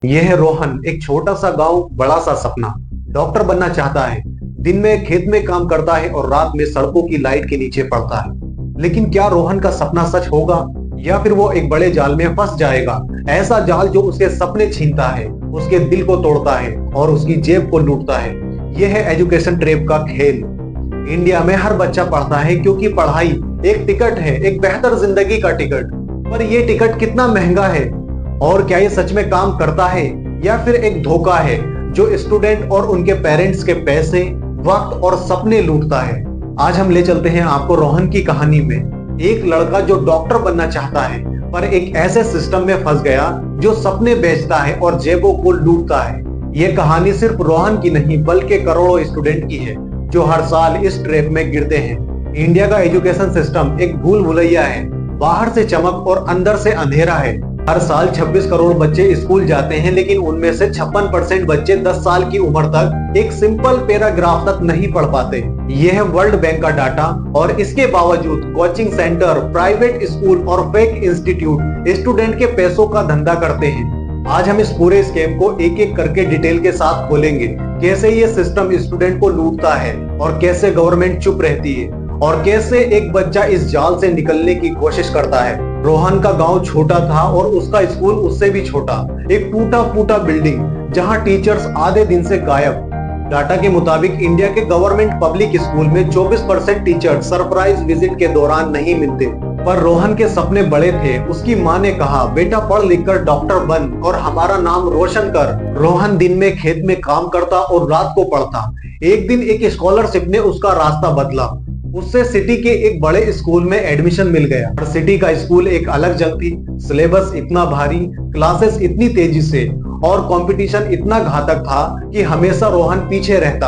यह है रोहन, एक छोटा सा गांव, बड़ा सा सपना। डॉक्टर बनना चाहता है। दिन में खेत में काम करता है और रात में सड़कों की लाइट के नीचे पड़ता है। लेकिन क्या रोहन का सपना सच होगा या फिर वो एक बड़े जाल में फंस जाएगा? ऐसा जाल जो उसके सपने छीनता है, उसके दिल को तोड़ता है और उसकी जेब को लूटता है। यह है एजुकेशन ट्रैप का खेल। इंडिया में हर बच्चा पढ़ता है क्योंकि पढ़ाई एक टिकट है, एक बेहतर जिंदगी का टिकट। पर यह टिकट कितना महंगा है? और क्या ये सच में काम करता है या फिर एक धोखा है जो स्टूडेंट और उनके पेरेंट्स के पैसे, वक्त और सपने लूटता है? आज हम ले चलते हैं आपको रोहन की कहानी में। एक लड़का जो डॉक्टर बनना चाहता है पर एक ऐसे सिस्टम में फंस गया जो सपने बेचता है और जेबों को लूटता है। ये कहानी सिर्फ रोहन की नहीं बल्कि करोड़ों स्टूडेंट की है जो हर साल इस ट्रैप में गिरते हैं। इंडिया का एजुकेशन सिस्टम एक भूल भुलैया है। बाहर से चमक और अंदर से अंधेरा है। हर साल 26 करोड़ बच्चे स्कूल जाते हैं, लेकिन उनमें से 56% बच्चे 10 साल की उम्र तक एक सिंपल पैराग्राफ तक नहीं पढ़ पाते। यह है वर्ल्ड बैंक का डाटा, और इसके बावजूद कोचिंग सेंटर, प्राइवेट स्कूल और फेक इंस्टीट्यूट स्टूडेंट के पैसों का धंधा करते हैं। आज हम इस पूरे स्कैम को एक एक करके डिटेल के साथ खोलेंगे। कैसे ये सिस्टम स्टूडेंट को लूटता है और कैसे गवर्नमेंट चुप रहती है और कैसे एक बच्चा इस जाल से निकलने की कोशिश करता है। रोहन का गांव छोटा था और उसका स्कूल उससे भी छोटा। एक टूटा फूटा बिल्डिंग जहां टीचर्स आधे दिन से गायब। डाटा के मुताबिक इंडिया के गवर्नमेंट पब्लिक स्कूल में 24% टीचर सरप्राइज विजिट के दौरान नहीं मिलते। पर रोहन के सपने बड़े थे। उसकी माँ ने कहा, बेटा पढ़ लिख कर डॉक्टर बन और हमारा नाम रोशन कर। रोहन दिन में खेत में काम करता और रात को पढ़ता। एक दिन एक स्कॉलरशिप ने उसका रास्ता बदला। उससे सिटी के एक बड़े स्कूल में एडमिशन मिल गया। और सिटी का स्कूल एक अलग जंग थी। सिलेबस इतना भारी, क्लासेस इतनी तेजी से और कंपटीशन इतना घातक था कि हमेशा रोहन पीछे रहता।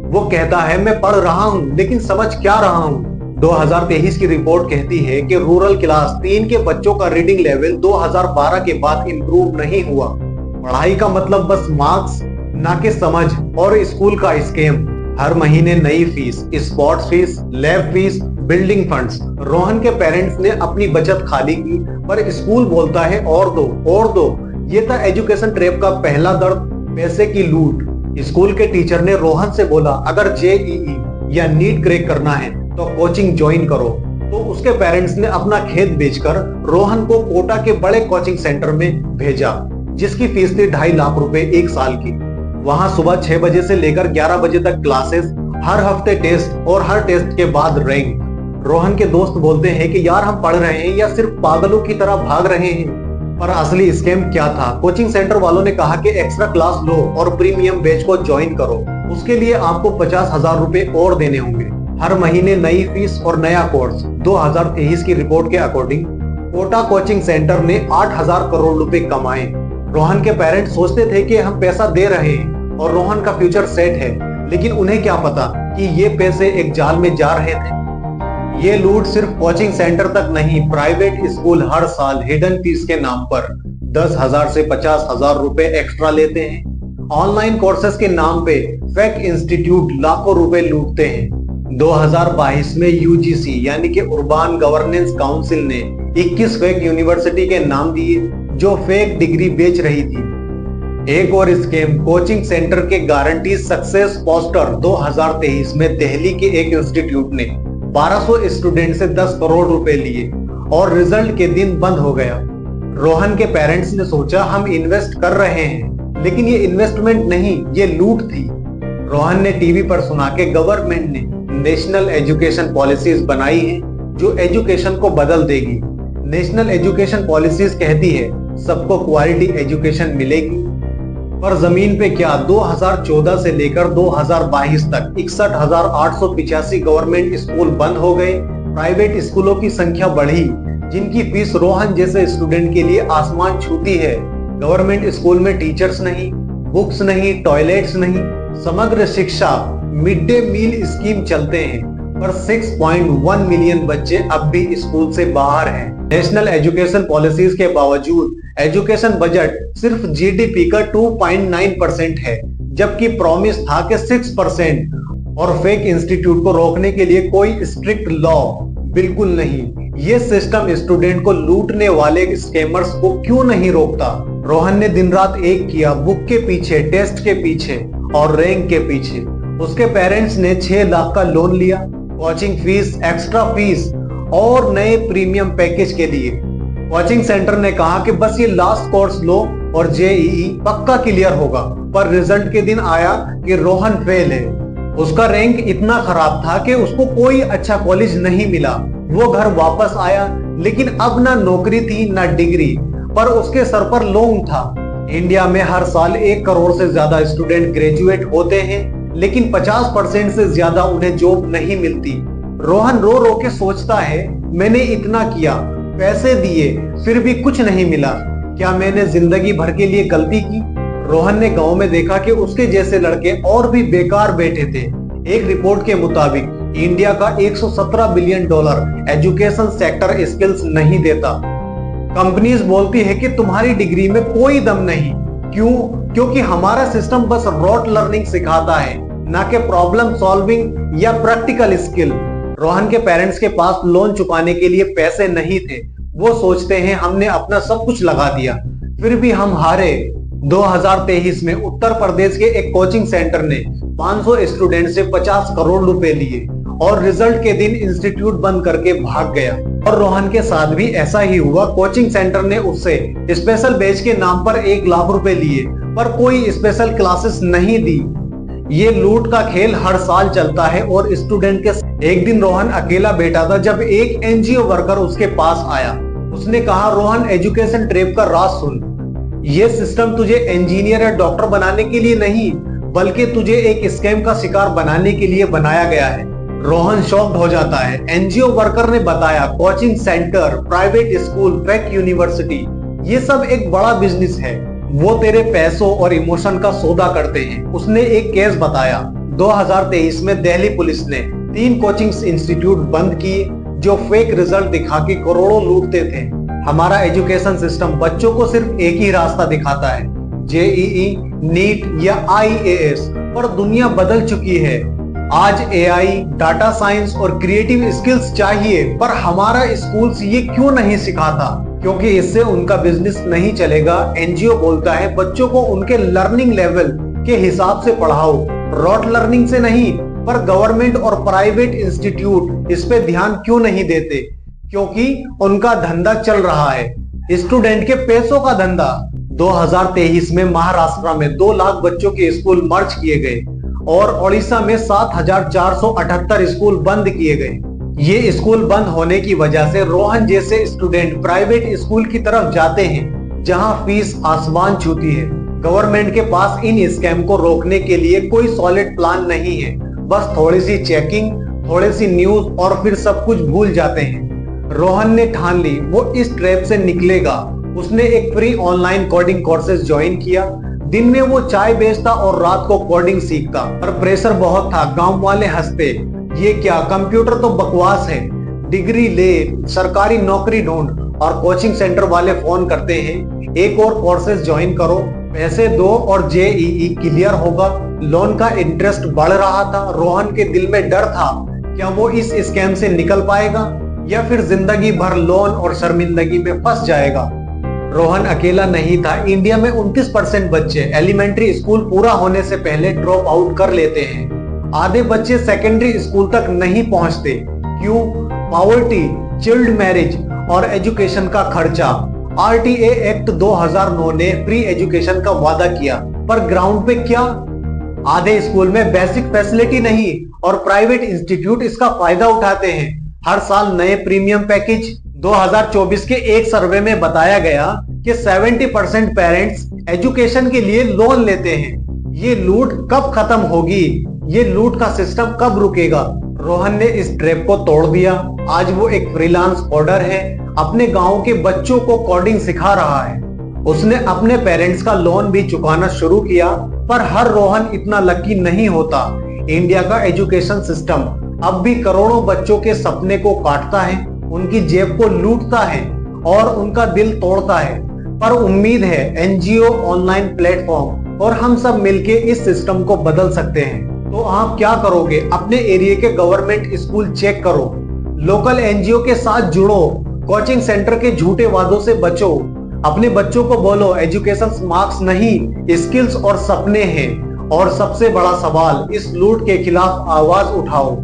वो कहता है, मैं पढ़ रहा हूँ लेकिन समझ क्या रहा हूँ। 2023 की रिपोर्ट कहती है कि रूरल क्लास 3 के बच्चों का रीडिंग लेवल 2012 के बाद इंप्रूव नहीं हुआ। पढ़ाई का मतलब बस मार्क्स, ना कि समझ और स्कूल का स्कैम। हर महीने नई fees, sports fees, lab fees, building funds. Rohan के पेरेंट्स ने अपनी बचत खाली की, पर स्कूल बोलता है और दो और दो। ये था एजुकेशन ट्रैप का पहला दर्द, पैसे की लूट। स्कूल के टीचर ने रोहन से बोला, अगर जेईई या नीट क्रैक करना है तो कोचिंग ज्वाइन करो। तो उसके पेरेंट्स ने अपना खेत बेचकर रोहन को कोटा के बड़े कोचिंग सेंटर में भेजा, जिसकी फीस थी 2.5 लाख रुपए एक साल की। वहां सुबह 6 बजे से लेकर 11 बजे तक क्लासेस, हर हफ्ते टेस्ट और हर टेस्ट के बाद रैंक। रोहन के दोस्त बोलते हैं कि यार हम पढ़ रहे हैं या सिर्फ पागलों की तरह भाग रहे हैं। पर असली स्कैम क्या था? कोचिंग सेंटर वालों ने कहा कि एक्स्ट्रा क्लास लो और प्रीमियम बैच को ज्वाइन करो। उसके लिए आपको 50,000 रुपए और देने होंगे। हर महीने नई फीस और नया कोर्स। 2023 की रिपोर्ट के अकॉर्डिंग कोटा कोचिंग सेंटर ने 8,000 करोड़ रुपए कमाए। रोहन के पेरेंट्स सोचते थे कि हम पैसा दे रहे हैं और रोहन का फ्यूचर सेट है, लेकिन उन्हें क्या पता कि ये पैसे एक जाल में जा रहे थे। ये लूट सिर्फ कोचिंग सेंटर तक नहीं, प्राइवेट स्कूल हर साल हिडन फीस के नाम पर 10,000 से 50,000 रुपए एक्स्ट्रा लेते हैं। ऑनलाइन कोर्सेज के नाम पे फेक इंस्टीट्यूट लाखों रुपए लूटते हैं। 2022 में यूजीसी यानी कि अर्बन गवर्नेंस काउंसिल ने 21 फेक यूनिवर्सिटी के नाम दिए जो फेक डिग्री बेच रही थी। एक और स्कैम, कोचिंग सेंटर के गारंटी सक्सेस पोस्टर। 2023 में दिल्ली के एक इंस्टीट्यूट ने 1200 स्टूडेंट से 10 करोड़ रुपए लिए और रिजल्ट के दिन बंद हो गया। रोहन के पेरेंट्स ने सोचा हम इन्वेस्ट कर रहे हैं, लेकिन ये इन्वेस्टमेंट नहीं, ये लूट थी। रोहन ने टीवी पर सुना कि गवर्नमेंट ने नेशनल एजुकेशन पॉलिसीज बनाई है जो एजुकेशन को बदल देगी। नेशनल एजुकेशन पॉलिसीज कहती है सबको क्वालिटी एजुकेशन मिलेगी, पर जमीन पे क्या? 2014 से लेकर 2022 तक 61,885 गवर्नमेंट स्कूल बंद हो गए। प्राइवेट स्कूलों की संख्या बढ़ी, जिनकी फीस रोहन जैसे स्टूडेंट के लिए आसमान छूती है। गवर्नमेंट स्कूल में टीचर्स नहीं, बुक्स नहीं, टॉयलेट्स नहीं। समग्र शिक्षा मिड डे मील स्कीम चलते हैं, पर 6.1 मिलियन बच्चे अब भी स्कूल से बाहर हैं। नेशनल एजुकेशन पॉलिसीज के बावजूद एजुकेशन बजट सिर्फ जीडीपी का 2.9% है, जबकि प्रॉमिस था कि 6%। और फेक इंस्टीट्यूट को रोकने के लिए कोई स्ट्रिक्ट लॉ बिल्कुल नहीं। ये सिस्टम स्टूडेंट को लूटने वाले स्कैमर्स को क्यों नहीं रोकता? रोहन ने दिन रात एक किया, बुक के पीछे, टेस्ट के पीछे और रैंक के पीछे। उसके पेरेंट्स ने 6 लाख का लोन लिया, कोचिंग फीस, एक्स्ट्रा फीस और नए प्रीमियम पैकेज के लिए। कोचिंग सेंटर ने कहा कि बस ये लास्ट कोर्स लो और जेईई पक्का क्लियर होगा, पर रिजल्ट के दिन आया कि रोहन फेल है। उसका रैंक इतना खराब था कि उसको कोई अच्छा कॉलेज नहीं मिला। वो घर वापस आया, लेकिन अब ना नौकरी थी ना डिग्री, पर उसके सर पर लोन था। इंडिया में हर साल 1 करोड़ से ज्यादा स्टूडेंट ग्रेजुएट होते हैं, लेकिन 50% से ज्यादा उन्हें जॉब नहीं मिलती। रोहन रो रो के सोचता है, मैंने इतना किया, पैसे दिए, फिर भी कुछ नहीं मिला। क्या मैंने जिंदगी भर के लिए गलती की? रोहन ने गांव में देखा कि उसके जैसे लड़के और भी बेकार बैठे थे। एक रिपोर्ट के मुताबिक इंडिया का $117 बिलियन एजुकेशन सेक्टर स्किल्स नहीं देता। कंपनीज बोलती है कि तुम्हारी डिग्री में कोई दम नहीं। क्यों? क्योंकि हमारा सिस्टम बस रॉट लर्निंग सिखाता है, ना कि प्रॉब्लम सॉल्विंग या प्रैक्टिकल स्किल। रोहन के पेरेंट्स के पास लोन चुकाने के लिए पैसे नहीं थे। वो सोचते हैं हमने अपना सब कुछ लगा दिया, फिर भी हम हारे। 2023 में उत्तर प्रदेश के एक कोचिंग सेंटर ने 500 स्टूडेंट से 50 करोड़ रुपए लिए और रिजल्ट के दिन इंस्टीट्यूट बंद करके भाग गया। और रोहन के साथ भी ऐसा ही हुआ। कोचिंग सेंटर ने उससे स्पेशल बैच के नाम पर 1 लाख रुपए लिए, पर कोई स्पेशल क्लासेस नहीं दी। ये लूट का खेल हर साल चलता है और स्टूडेंट के। एक दिन रोहन अकेला बैठा था जब एक एनजीओ वर्कर उसके पास आया। उसने कहा, रोहन, एजुकेशन ट्रैप का राज सुन। ये सिस्टम तुझे इंजीनियर या डॉक्टर बनाने के लिए नहीं, बल्कि तुझे एक स्कैम का शिकार बनाने के लिए बनाया गया है। रोहन शॉक्ड हो जाता है। एनजीओ वर्कर ने बताया, coaching centre, private school, crack university, ये सब एक बड़ा बिजनेस है। वो तेरे पैसों और इमोशन का सौदा करते हैं। उसने एक केस बताया। 2023 में दिल्ली पुलिस ने 3 कोचिंग इंस्टीट्यूट बंद किए जो फेक रिजल्ट दिखा के करोड़ों लूटते थे। हमारा एजुकेशन सिस्टम बच्चों को सिर्फ एक ही रास्ता दिखाता है, जेईई, नीट या आईएएस, पर दुनिया बदल चुकी है। आज एआई, डाटा साइंस और क्रिएटिव स्किल्स चाहिए, पर हमारा स्कूल्स ये क्यों नहीं सिखाता? क्योंकि इससे उनका बिजनेस नहीं चलेगा। एनजीओ बोलता है, बच्चों को उनके लर्निंग लेवल के हिसाब से पढ़ाओ, रॉट लर्निंग से नहीं। पर गवर्नमेंट और प्राइवेट इंस्टीट्यूट इस पे ध्यान क्यों नहीं देते? क्योंकि उनका धंधा चल रहा है, स्टूडेंट के पैसों का धंधा। 2023 में महाराष्ट्र में 2 लाख बच्चों के स्कूल मर्ज किए गए और ओडिशा में 7,478 स्कूल बंद किए गए। ये स्कूल बंद होने की वजह से रोहन जैसे स्टूडेंट प्राइवेट स्कूल की तरफ जाते हैं, जहां फीस आसमान छूती है। गवर्नमेंट के पास इन स्कैम को रोकने के लिए कोई सॉलिड प्लान नहीं है। बस थोड़ी सी चेकिंग, थोड़ी सी न्यूज और फिर सब कुछ भूल जाते हैं। रोहन ने ठान ली वो इस ट्रैप से निकलेगा। उसने एक free online coding courses join किया। दिन में वो चाय बेचता और रात को कोडिंग सीखता। पर प्रेशर बहुत था। गांव वाले हंसते, ये क्या, कंप्यूटर तो बकवास है, डिग्री ले, सरकारी नौकरी ढूंढ। और कोचिंग सेंटर वाले फोन करते हैं, एक और कोर्सेज ज्वाइन करो, पैसे दो और जेईई क्लियर होगा। लोन का इंटरेस्ट बढ़ रहा था। रोहन के दिल में डर था, क्या वो इस स्कैम से निकल पाएगा या फिर जिंदगी भर लोन और शर्मिंदगी में फंस जाएगा। रोहन अकेला नहीं था। इंडिया में 29% बच्चे एलिमेंट्री स्कूल पूरा होने से पहले ड्रॉप आउट कर लेते हैं। आधे बच्चे सेकेंडरी स्कूल तक नहीं पहुंचते। क्यों? पॉवर्टी, चाइल्ड मैरिज और एजुकेशन का खर्चा। आरटीए एक्ट 2009 ने फ्री एजुकेशन का वादा किया, पर ग्राउंड पे क्या? आधे स्कूल में बेसिक फैसिलिटी नहीं और प्राइवेट इंस्टीट्यूट इसका फायदा उठाते हैं। हर साल नए प्रीमियम पैकेज। 2024 के एक सर्वे में बताया गया कि 70% पेरेंट्स एजुकेशन के लिए लोन लेते हैं। ये लूट कब खत्म होगी? ये लूट का सिस्टम कब रुकेगा? रोहन ने इस ट्रैप को तोड़ दिया। आज वो एक फ्रीलांस कोडर है, अपने गांव के बच्चों को कोडिंग सिखा रहा है। उसने अपने पेरेंट्स का लोन भी चुकाना शुरू किया। पर हर रोहन इतना लकी नहीं होता। इंडिया का एजुकेशन सिस्टम अब भी करोड़ों बच्चों के सपने को काटता है, उनकी जेब को लूटता है और उनका दिल तोड़ता है। पर उम्मीद है, एनजीओ, ऑनलाइन प्लेटफॉर्म और हम सब मिलके इस सिस्टम को बदल सकते हैं। तो आप क्या करोगे? अपने एरिया के गवर्नमेंट स्कूल चेक करो, लोकल एनजीओ के साथ जुड़ो, कोचिंग सेंटर के झूठे वादों से बचो। अपने बच्चों को बोलो एजुकेशन मार्क्स नहीं, स्किल्स और सपने हैं। और सबसे बड़ा सवाल, इस लूट के खिलाफ आवाज उठाओ,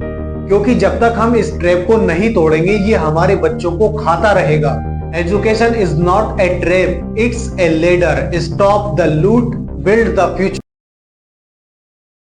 क्योंकि जब तक हम इस ट्रैप को नहीं तोड़ेंगे ये हमारे बच्चों को खाता रहेगा। Education is not a trap, it's a ladder. Stop the लूट, बिल्ड द फ्यूचर।